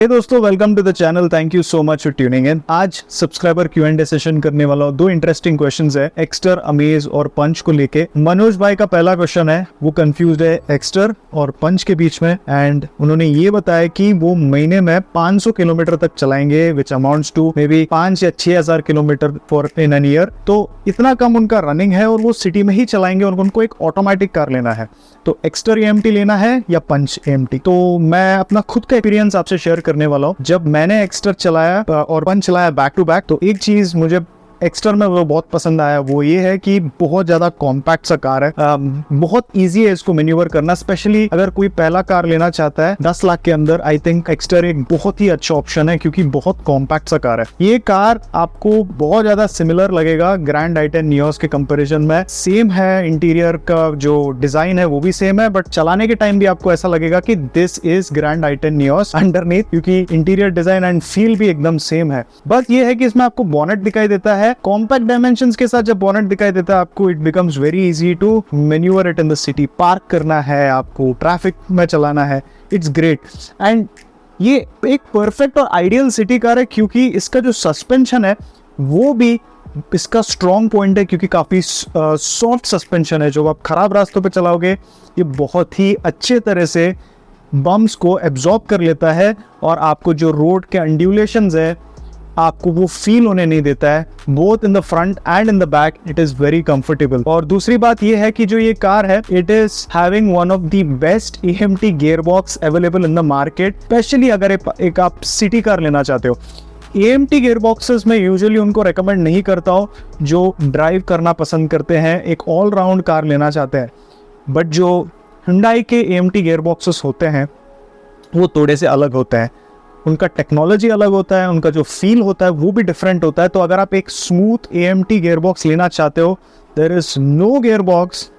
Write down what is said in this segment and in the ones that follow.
हे दोस्तों, welcome to the channel. Thank you so much for tuning in. आज subscriber Q&A session करने वाला हूं। दो इंटरेस्टिंग क्वेश्चंस है एक्स्टर, अमेज और पंच को लेके। मनोज भाई का पहला क्वेश्चन है, वो कंफ्यूज्ड है एक्स्टर और पंच के बीच में, एंड उन्होंने ये बताया कि वो महीने में 500 किलोमीटर तक चलाएंगे, विच अमाउंट्स टू मे बी 5 या 6,000 kilometre for in an year. तो इतना कम उनका रनिंग है और वो सिटी में ही चलाएंगे और उनको एक ऑटोमेटिक कार लेना है। तो एक्स्टर AMT लेना है या पंच AMT? तो मैं अपना खुद का एक्सपीरियंस आपसे शेयर करने वाला हूँ। जब मैंने एक्स्टर चलाया और पंच चलाया बैक टू बैक, तो एक चीज मुझे एक्स्टर में वो बहुत पसंद आया, वो ये है कि बहुत ज्यादा कॉम्पैक्ट सा कार है। बहुत इजी है इसको मैन्यूवर करना, स्पेशली अगर कोई पहला कार लेना चाहता है 10 लाख के अंदर। आई थिंक एक्स्टर एक बहुत ही अच्छा ऑप्शन है क्योंकि बहुत कॉम्पैक्ट सा कार है। ये कार आपको बहुत ज्यादा सिमिलर लगेगा ग्रैंड i10 नियोस के कंपैरिजन में। सेम है, इंटीरियर का जो डिजाइन है वो भी सेम है, बट चलाने के टाइम भी आपको ऐसा लगेगा कि this is grand i10 Nios underneath, क्योंकि इंटीरियर डिजाइन एंड फील भी एकदम सेम है। बस ये है कि इसमें आपको बोनेट दिखाई देता है। कॉम्पैक्ट डायमेंशंस के साथ जब बोनेट दिखाई देता है आपको, it becomes very easy to manoeuvre it in the city. Park करना है आपको, ट्रैफिक में चलाना है, इट्स ग्रेट। एंड ये एक परफेक्ट और आइडियल सिटी कार है क्योंकि इसका जो सस्पेंशन है वो भी इसका स्ट्रॉन्ग पॉइंट है, क्योंकि काफी सॉफ्ट सस्पेंशन है। जो आप खराब रास्तों पे चलाओगे ये बहुत ही अच्छे तरह से बम्प्स को एब्जॉर्ब कर लेता है और आपको जो रोड के अंड्यूलेशंस है आपको वो फील होने नहीं देता है। Both in the front and in the back it is very comfortable. और दूसरी बात ये है कि जो ये कार है, it is having one of the best AMT gear box available in the market, specially अगर एक आप सिटी कार लेना चाहते हो। AMT गियर बॉक्सेस में यूजुअली उनको रेकमेंड नहीं करता हूँ जो ड्राइव करना पसंद करते हैं, एक ऑल राउंड कार लेना चाहते हैं। बट जो Hyundai के AMT गियर बॉक्सेस होते हैं वो थोड़े से अलग होते हैं, उनका टेक्नोलॉजी अलग होता है, उनका जो फील होता है वो भी डिफरेंट होता है। तो अगर आप एक स्मूथ AMT गियर बॉक्स लेना चाहते हो, there is no gear box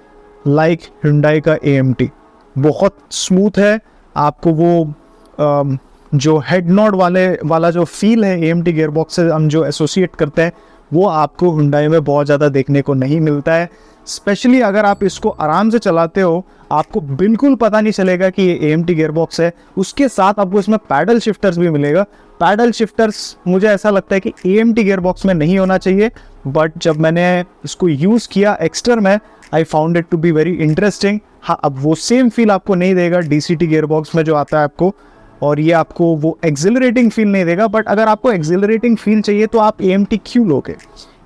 like Hyundai का AMT। बहुत स्मूथ है, आपको वो जो हेड नॉड वाला जो फील है AMT गियर बॉक्स से हम जो एसोसिएट करते हैं वो आपको Hyundai में बहुत ज़्यादा देखने को नहीं मिलता है। स्पेशली अगर आप इसको आराम से चलाते हो आपको बिल्कुल पता नहीं चलेगा कि ये AMT गियर बॉक्स है। उसके साथ आपको इसमें पैडल शिफ्टर्स भी मिलेगा। पैडल शिफ्टर्स मुझे ऐसा लगता है कि AMT गियर बॉक्स में नहीं होना चाहिए, बट जब मैंने इसको यूज़ किया एक्स्टर में, I found it to be very interesting. हाँ, अब वो सेम फील आपको नहीं देगा DCT गियर बॉक्स में जो आता है आपको, और ये आपको वो एक्सिलरेटिंग फील नहीं देगा। बट अगर आपको एक्सिलरेटिंग फील चाहिए तो आप AMT क्यों लोगे?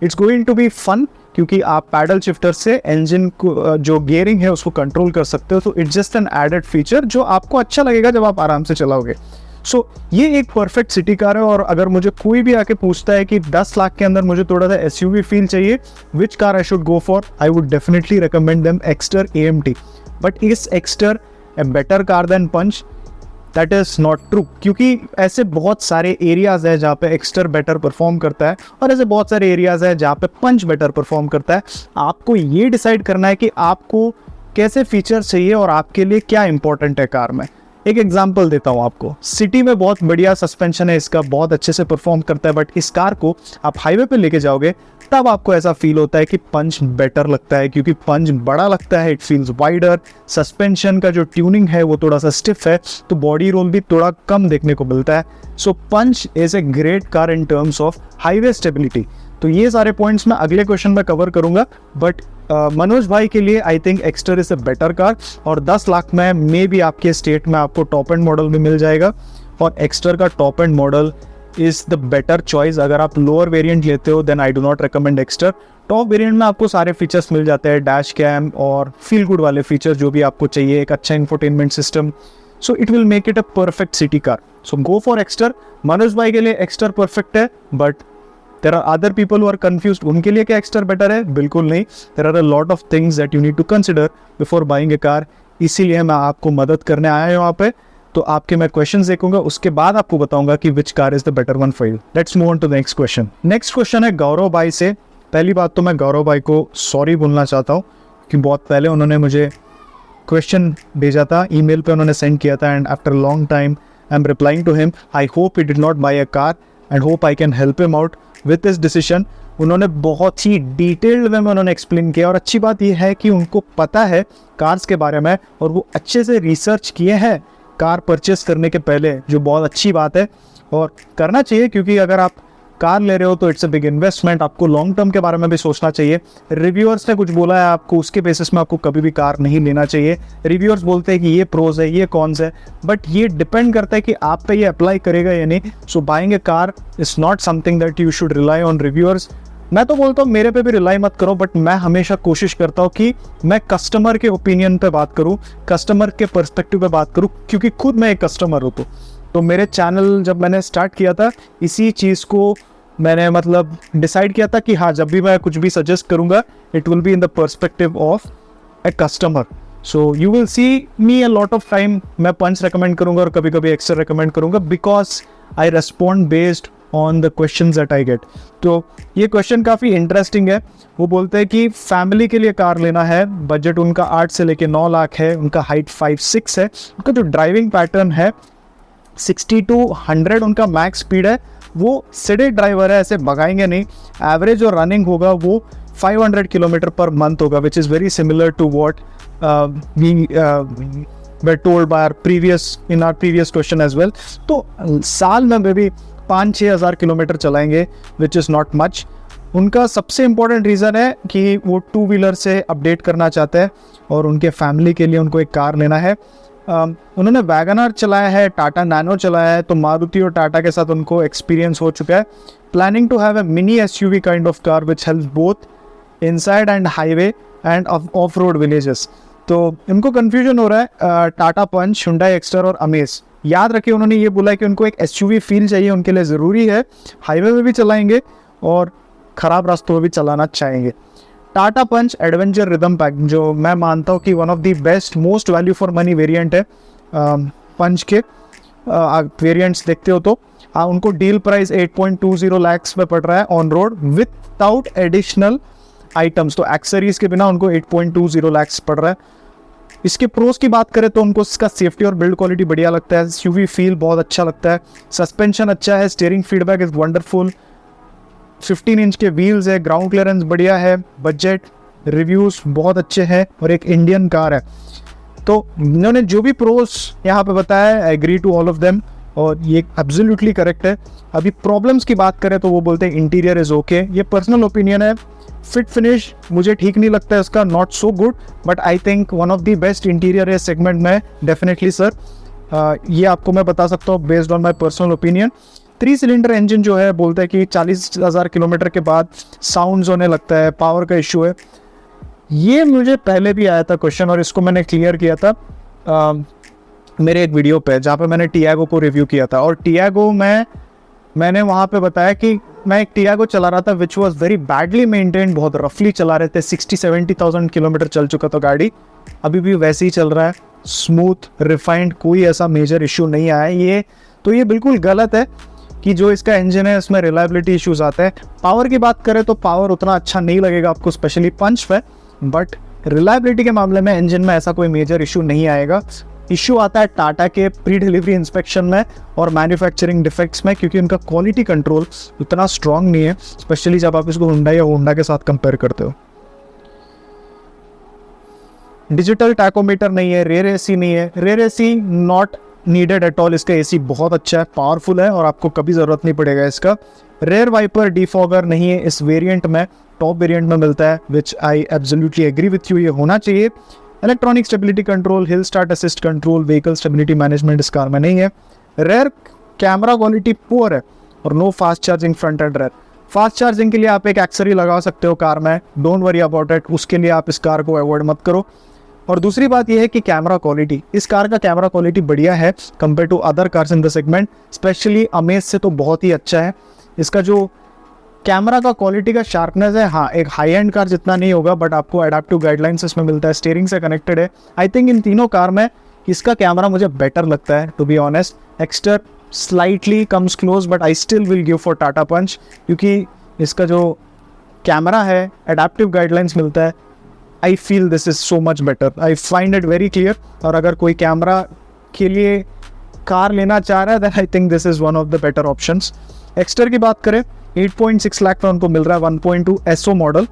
It's going to be fun, क्योंकि आप पैडल शिफ्टर से इंजन को जो गियरिंग है उसको कंट्रोल कर सकते हो। तो it's just an added feature जो आपको अच्छा लगेगा जब आप आराम से चलाओगे। सो ये एक परफेक्ट सिटी कार है। और अगर मुझे कोई भी आके पूछता है कि 10 लाख के अंदर मुझे थोड़ा सा SUV फील चाहिए, which car I should go for, I would definitely recommend them Exter AMT। But is Exter a better car than Punch? That is not true, क्योंकि ऐसे बहुत सारे एरियाज है जहाँ पे एक्स्टर बेटर परफॉर्म करता है और ऐसे बहुत सारे एरियाज है जहाँ पे पंच बेटर परफॉर्म करता है। आपको ये डिसाइड करना है कि आपको कैसे फीचर्स चाहिए और आपके लिए क्या इंपॉर्टेंट है कार में। एक एग्जांपल देता हूँ आपको। सिटी में बहुत बढ़िया सस्पेंशन है इसका, बहुत अच्छे से परफॉर्म करता है, बट इस कार को आप हाईवे पे लेके जाओगे तब आपको ऐसा फील होता है कि पंच बेटर लगता है, क्योंकि पंच बड़ा लगता है, इट फील्स वाइडर। सस्पेंशन का जो ट्यूनिंग है वो थोड़ा सा स्टिफ है, तो बॉडी रोल भी थोड़ा कम देखने को मिलता है। So Punch is a great car in terms of highway stability. तो ये सारे पॉइंट्स मैं अगले क्वेश्चन में कवर करूंगा, बट मनोज भाई के लिए I think Exter is a better car. और 10 लाख में मे बी आपके स्टेट में आपको टॉप एंड मॉडल भी मिल जाएगा, और एक्स्टर का top end model is the better choice. अगर आप लोअर वेरिएंट लेते हो then I do not recommend Exter. Top variant में आपको सारे फीचर्स मिल जाते हैं, डैश कैम और फील गुड वाले फीचर्स जो भी आपको चाहिए, एक अच्छा infotainment system. So it will make it a perfect city car. So go for Exter. Manoj भाई के लिए एक्स्टर परफेक्ट है, but there are other people who are confused, उनके लिए क्या एक्स्टर बेटर है? बिल्कुल नहीं। There are a lot of things that you need to consider before buying a car. इसीलिए मैं आपको मदद करने आया हूँ यहाँ पे। तो आपके मैं क्वेश्चंस देखूंगा, उसके बाद आपको बताऊंगा कि which car is the better one for you. Let's move on to the next question. Next question है गौरव भाई से। पहली बात तो मैं गौरव भाई को सॉरी बोलना चाहता हूँ कि बहुत पहले उन्होंने मुझे क्वेश्चन भेजा था, ईमेल पे उन्होंने सेंड किया था, and after long time I am replying to him. I hope he did not buy a car and hope I can help him out with this decision. उन्होंने बहुत ही डिटेल्ड वे में उन्होंने एक्सप्लेन किया, और अच्छी बात यह है कि उनको पता है कार्स के बारे में और वो अच्छे से रिसर्च किए हैं कार परचेस करने के पहले, जो बहुत अच्छी बात है और करना चाहिए, क्योंकि अगर आप कार ले रहे हो तो इट्स अ बिग इन्वेस्टमेंट, आपको लॉन्ग टर्म के बारे में भी सोचना चाहिए। रिव्यूअर्स ने कुछ बोला है आपको, उसके बेसिस में आपको कभी भी कार नहीं लेना चाहिए। रिव्यूअर्स बोलते हैं कि ये प्रोज है, ये कॉन्स है, बट ये डिपेंड करता है कि आप पे ये अप्लाई करेगा या नहीं। So buying a car is not something that you should rely on reviewers. मैं तो बोलता हूँ मेरे पे भी रिलाई मत करो, बट मैं हमेशा कोशिश करता हूँ कि मैं कस्टमर के ओपिनियन पे बात करूँ, कस्टमर के पर्सपेक्टिव पे बात करूँ, क्योंकि खुद मैं एक कस्टमर हूँ। तो मेरे चैनल जब मैंने स्टार्ट किया था, इसी चीज़ को मैंने मतलब डिसाइड किया था कि हाँ, जब भी मैं कुछ भी सजेस्ट करूँगा it will be in the perspective of a customer. So you will see me a lot of time मैं पंच रेकमेंड करूँगा और कभी कभी एक्स्ट्रा रेकमेंड करूँगा, because I respond based on the question that I get. तो ये question काफ़ी interesting है। वो बोलते हैं कि फैमिली के लिए कार लेना है, बजट उनका 8 से लेके 9 लाख है, उनका हाइट 5'6" है, उनका जो ड्राइविंग पैटर्न है 60 to 100 उनका मैक्स स्पीड है, वो सिटी ड्राइवर है, ऐसे भगाएंगे नहीं। एवरेज जो रनिंग होगा वो 500 किलोमीटर पर मंथ होगा, which is very similar to what we told by in our previous question as well. तो साल में भी 5-6 हज़ार किलोमीटर चलाएंगे, विच इज़ नॉट मच। उनका सबसे इम्पोर्टेंट रीज़न है कि वो 2 व्हीलर से अपडेट करना चाहते हैं और उनके फैमिली के लिए उनको एक कार लेना है। उन्होंने वैगनर चलाया है, टाटा नैनो चलाया है, तो मारुति और टाटा के साथ उनको एक्सपीरियंस हो चुका है। Planning to have a mini SUV kind of car which helps both inside and highway and off road villages. तो इनको कन्फ्यूजन हो रहा है टाटा पंच, हुंडई एक्स्टर और अमेज। याद रखिए उन्होंने ये बोला है कि उनको एक SUV फील चाहिए, उनके लिए ज़रूरी है, हाईवे में भी चलाएंगे और ख़राब रास्तों में भी चलाना चाहेंगे। टाटा पंच एडवेंचर रिदम पैक, जो मैं मानता हूँ कि one of the best most value for money variant है पंच के। वेरिएंट्स देखते हो तो उनको डील प्राइस 8.20 लाख में पड़ रहा है on road without additional items. तो एक्सेसरीज के बिना उनको 8.20 लाख पड़ रहा है। इसके प्रोज की बात करें तो उनको इसका सेफ्टी और बिल्ड क्वालिटी बढ़िया लगता है, SUV फील बहुत अच्छा लगता है, सस्पेंशन अच्छा है, steering feedback is wonderful, 15 inch के व्हील्स है, ग्राउंड क्लियरेंस बढ़िया है, बजट रिव्यूज़ बहुत अच्छे हैं और एक इंडियन कार है। तो इन्होंने जो भी प्रोज यहाँ पे बताया, I agree to all of them और ये एब्सोल्युटली करेक्ट है। अभी प्रॉब्लम्स की बात करें तो वो बोलते हैं इंटीरियर इज़ ओके, ये पर्सनल ओपिनियन है। फिट फिनिश मुझे ठीक नहीं लगता है इसका, not so good, but I think one of the best interior है सेगमेंट में, डेफिनेटली सर। ये आपको मैं बता सकता हूँ based on my personal opinion. 3 cylinder engine जो है बोलता है कि 40,000 किलोमीटर के बाद साउंड्स होने लगता है, पावर का इशू है। ये मुझे पहले भी आया था क्वेश्चन और इसको मैंने क्लियर किया था मेरे एक वीडियो पे, जहाँ पे मैंने टियागो को रिव्यू किया था। और टियागो मैंने वहाँ पे बताया कि मैं एक टियागो चला रहा था which was very badly maintained, बहुत रफली चला रहे थे, 60-70,000 किलोमीटर चल चुका था गाड़ी, अभी भी वैसे ही चल रहा है, स्मूथ रिफाइंड, कोई ऐसा मेजर इशू नहीं आया। ये बिल्कुल गलत है कि जो इसका इंजन है उसमें रिलायबिलिटी इश्यूज आते हैं। पावर की बात करें तो पावर उतना अच्छा नहीं लगेगा आपको, स्पेशली पंच पे, बट रिलायबिलिटी के मामले में इंजन में ऐसा कोई मेजर इशू नहीं आएगा। इशू आता है टाटा के प्री डिलीवरी इंस्पेक्शन में और मैन्युफैक्चरिंग डिफेक्ट्स में, क्योंकि उनका क्वालिटी कंट्रोल उतना स्ट्रॉन्ग नहीं है, स्पेशली जब आप इसको हुंडई या होंडा के साथ कंपेयर करते हो। डिजिटल टैकोमीटर नहीं है, रेयर एसी नहीं है, rare AC not needed at all, इसका एसी बहुत अच्छा है, पावरफुल है और आपको कभी ज़रूरत नहीं पड़ेगा इसका। रेयर वाइपर डिफॉगर नहीं है इस वेरिएंट में, टॉप वेरिएंट में मिलता है, which I absolutely agree with you, ये होना चाहिए। Electronic stability control, hill start assist control, vehicle stability management इस कार में नहीं है। रेयर कैमरा क्वालिटी पुअर है और no fast charging front and rear. Fast charging के लिए आप एक एक्सेसरी लगा सकते हो कार में, डोंट वरी अबाउट इट, उसके लिए आप इस कार को अवॉइड मत करो। और दूसरी बात यह है कि कैमरा क्वालिटी, इस कार का कैमरा क्वालिटी बढ़िया है compare to other cars in the segment, specially Amaze से तो बहुत ही अच्छा है। इसका जो कैमरा का क्वालिटी का शार्पनेस है, हाँ एक हाई एंड कार जितना नहीं होगा, बट आपको एडाप्टिव गाइडलाइंस इसमें मिलता है, स्टीयरिंग से कनेक्टेड है। आई थिंक इन तीनों कार में इसका कैमरा मुझे बेटर लगता है, to be honest. Exter slightly comes close, but I still will give for Tata Punch, क्योंकि इसका जो कैमरा है, एडाप्टिव गाइडलाइंस मिलता है, I feel this is so much better, I find it very clear. और अगर कोई कैमरा के लिए कार लेना चाह रहा है, then I think this is one of the better options. Exter की बात करें, 8.6 लाख में उनको मिल रहा है 1.2 SO मॉडल,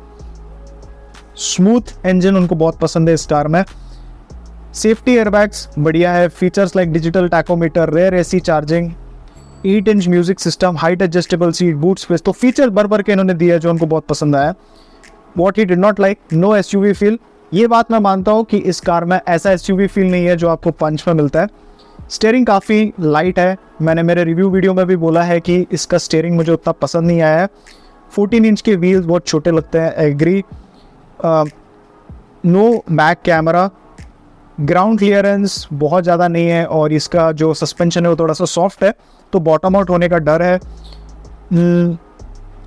स्मूथ इंजन उनको बहुत पसंद है इस कार में। सेफ्टी एयरबैग्स बढ़िया है, features like digital tachometer, rear AC charging, 8-inch music system, height adjustable seat, boot space, तो फीचर भर के इन्होंने दिया जो उनको बहुत पसंद आया। What he did not like, no SUV feel. ये बात मैं मानता हूँ कि इस कार में ऐसा एसयूवी फील नहीं है जो आपको पंच में मिलता है। स्टीयरिंग काफ़ी लाइट है, मैंने मेरे रिव्यू वीडियो में भी बोला है कि इसका स्टीयरिंग मुझे उतना पसंद नहीं आया है। 14 इंच के व्हील्स बहुत छोटे लगते हैं, agree. No back camera, ground clearance बहुत ज़्यादा नहीं है और इसका जो सस्पेंशन है वो थोड़ा सा सॉफ्ट है, तो बॉटम आउट होने का डर है।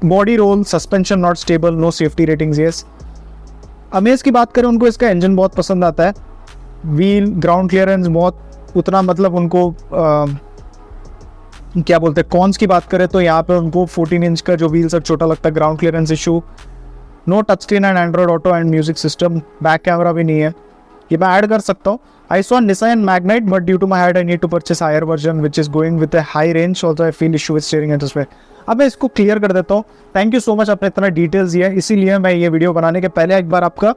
Body roll, suspension not stable, no safety ratings yes. Amaze की बात करें, उनको इसका इंजन बहुत पसंद आता है। व्हील, ग्राउंड क्लियरेंस बहुत उतना, मतलब उनको क्या बोलते हैं, कॉन्स की बात करें तो यहाँ पे उनको 14 इंच का जो व्हील सब छोटा लगता है, ground clearance issue. No touch screen and Android auto and music system, back camera भी नहीं है, ये मैं ऐड कर सकता हूँ। I saw Nissan Magnite but due to my height I need to purchase higher version which is going with a high range, also I feel issue with steering and display। अब मैं इसको clear कर देता हूँ। Thank you so much, आपने इतना details दिया, इसीलिए मैं ये वीडियो बनाने के पहले एक बार आपका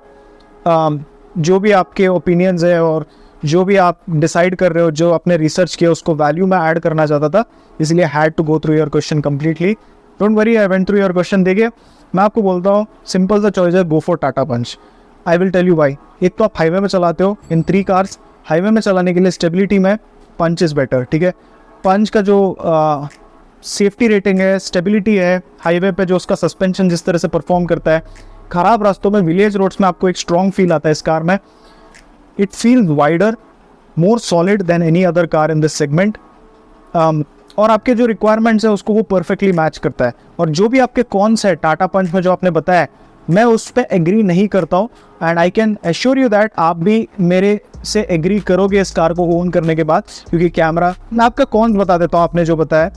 जो भी आपके ओपिनियंस है और जो भी आप डिसाइड कर रहे हो, जो आपने रिसर्च किया, उसको वैल्यू में ऐड करना चाहता था, इसलिए had to go through your question completely. Don't worry, I went through your question. देखिए मैं आपको बोलता हूँ, सिंपल सा चॉइस है, go for Tata Punch. I will tell you why. एक तो आप हाईवे में चलाते हो, इन 3 कार्स हाईवे में चलाने के लिए स्टेबिलिटी में पंच इज़ बेटर, ठीक है। पंच का जो सेफ्टी रेटिंग है, स्टेबिलिटी है, हाईवे पे जो उसका सस्पेंशन जिस तरह से परफॉर्म करता है, ख़राब रास्तों में, विलेज रोड्स में आपको एक स्ट्रॉन्ग फील आता है इस कार में। It feels wider, more solid than any other car in this segment, और आपके जो रिक्वायरमेंट्स है उसको वो परफेक्टली मैच करता है। और जो भी आपके कॉन्स है टाटा पंच में जो आपने बताया, मैं उस पर एग्री नहीं करता हूँ, and I can assure you that आप भी मेरे से एग्री करोगे इस कार को ओन करने के बाद, क्योंकि कैमरा, मैं आपका कॉन्स बता देता हूँ। आपने जो बताया,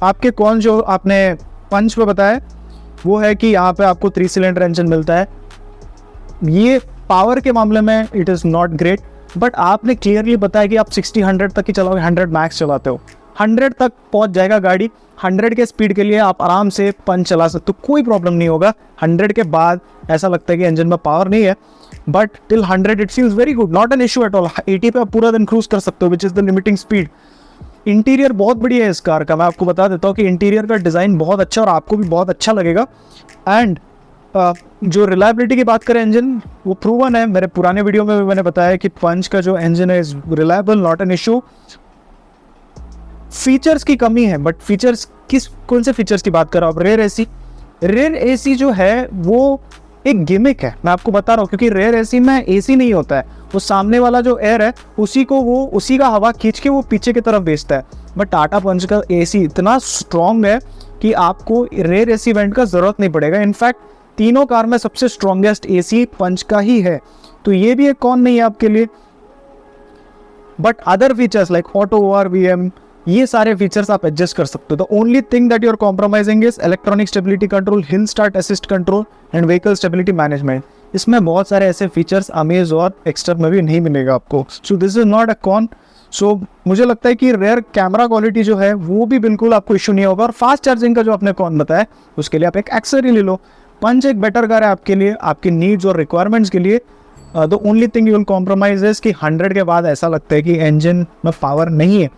आपके कौन जो आपने पंच पे बताया वो है कि यहाँ पे आपको 3 सिलेंडर इंजन मिलता है। ये पावर के मामले में it is not great, but आपने क्लियरली बताया कि आप 60-100 तक ही चलाओगे, 100 मैक्स चलाते हो, 100 तक पहुँच जाएगा गाड़ी। 100 के स्पीड के लिए आप आराम से पंच चला सकते हो, कोई प्रॉब्लम नहीं होगा। 100 के बाद ऐसा लगता है कि इंजन में पावर नहीं है, but till 100 it feels very good, not an issue at all. 80 पे आप पूरा दिन क्रूज कर सकते हो, which is the limiting speed. Interior बहुत बढ़िया है इस कार का, मैं आपको बता देता हूँ कि इंटीरियर का डिज़ाइन बहुत अच्छा और आपको भी बहुत अच्छा लगेगा। एंड जो रिलायबिलिटी की बात करें, इंजन वो प्रूवन है। मेरे पुराने वीडियो में भी मैंने बताया कि पंच का जो इंजन है is reliable, not an issue. Features की कमी है, बट फीचर्स कौन से फीचर्स की बात कर रहा हूँ? रेयर एसी जो है वो एक गिमिक है, मैं आपको बता रहा हूँ, क्योंकि रेयर एसी में एसी नहीं होता है, वो सामने वाला जो एयर है उसी का हवा खींच के वो पीछे की तरफ भेजता है। बट टाटा पंच का एसी इतना स्ट्रॉन्ग है कि आपको रेयर एसी वेंट का जरूरत नहीं पड़ेगा। इनफैक्ट तीनों कार में सबसे स्ट्रॉन्गेस्ट एसी पंच का ही है, तो ये भी एक कौन नहीं है आपके लिए। But other features like auto ORVM, ये सारे फीचर्स आप एडजस्ट कर सकते हो। The only thing that you are compromising is electronic stability control, hill start assist control and vehicle stability management. इसमें बहुत सारे ऐसे फीचर्स अमेज और एक्स्ट्रा में भी नहीं मिलेगा आपको, so this is not a con. So मुझे लगता है कि रेयर कैमरा क्वालिटी जो है वो भी बिल्कुल आपको इशू नहीं होगा। और फास्ट चार्जिंग का जो आपने कौन बताया, उसके लिए आप एक एक्सर ही ले लो। पंच एक बेटर कार है आपके लिए, आपकी नीड्स और रिक्वायरमेंट्स के लिए। The only thing you will compromise is कि 100 के बाद ऐसा लगता है कि इंजन में पावर नहीं है।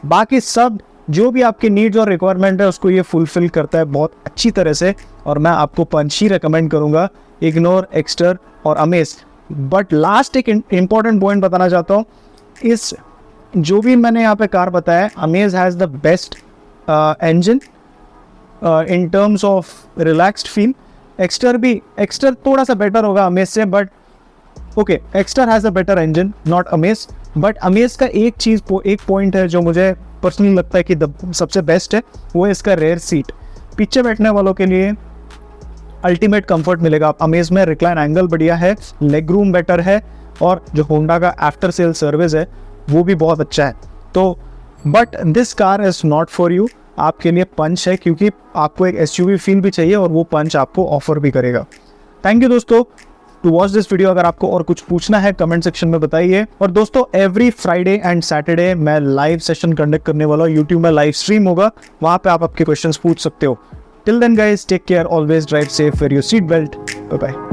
बाकी सब जो भी आपकी नीड्स और रिक्वायरमेंट है उसको ये फुलफिल करता है बहुत अच्छी तरह से, और मैं आपको पंच ही रिकमेंड करूँगा, इग्नोर एक्स्टर और अमेज। बट लास्ट एक इम्पॉर्टेंट पॉइंट बताना चाहता हूँ, इस जो भी मैंने यहाँ पे कार बताया, amaze has the best engine in terms of relaxed feel. Exter थोड़ा सा बेटर होगा अमेज से, but okay, Exter has a better engine, not amaze. But amaze का एक पॉइंट है जो मुझे पर्सनली लगता है कि सबसे बेस्ट है, वो है इसका रेयर सीट। पीछे बैठने वालों के लिए अल्टीमेट कंफर्ट मिलेगा। अमेज में रिक्लाइन एंगल बढ़िया है, लेग रूम बेटर है, और जो होंडा का आफ्टर सेल सर्विस है वो भी बहुत अच्छा है। तो but this car is not for you, आपके लिए पंच है, क्योंकि आपको एक SUV फील भी चाहिए और वो पंच आपको ऑफर भी करेगा। थैंक यू दोस्तों टू वॉच दिस वीडियो। अगर आपको और कुछ पूछना है कमेंट सेक्शन में बताइए। और दोस्तों एवरी फ्राइडे एंड सैटरडे मैं लाइव सेशन कंडक्ट करने वाला हूँ, यूट्यूब में लाइव स्ट्रीम होगा, वहाँ पे आप आपके क्वेश्चंस पूछ सकते हो। Till then guys, take care, always drive safe, wear your seat belt, bye bye.